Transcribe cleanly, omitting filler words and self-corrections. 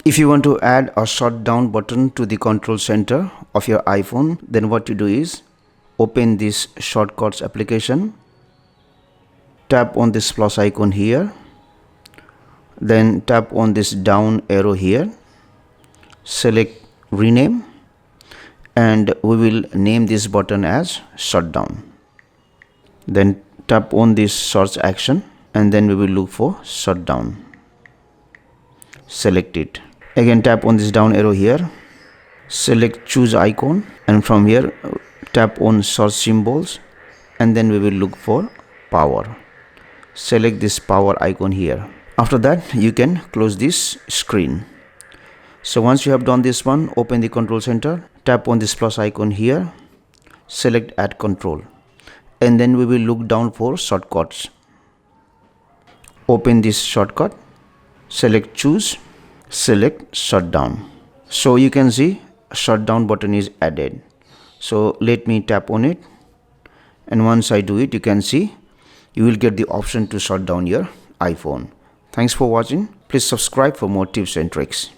If you want to add a shutdown button to the control center of your iPhone, then what you do is open this shortcuts application, tap on this plus icon here, then tap on this down arrow here, select rename, and we will name this button as shutdown. Then tap on this search action and then we will look for shutdown. Select it. Again tap on this down arrow here, select choose icon, and from here tap on search symbols and then we will look for power. Select this power icon here. After that you can close this screen. So once you have done this one, open the control center, tap on this plus icon here, select add control, and then we will look down for shortcuts. Open this shortcut, select choose, select shutdown. So you can see shutdown button is added. So let me tap on it, and once I do it, you can see you will get the option to shut down your iPhone. Thanks for watching. Please subscribe for more tips and tricks.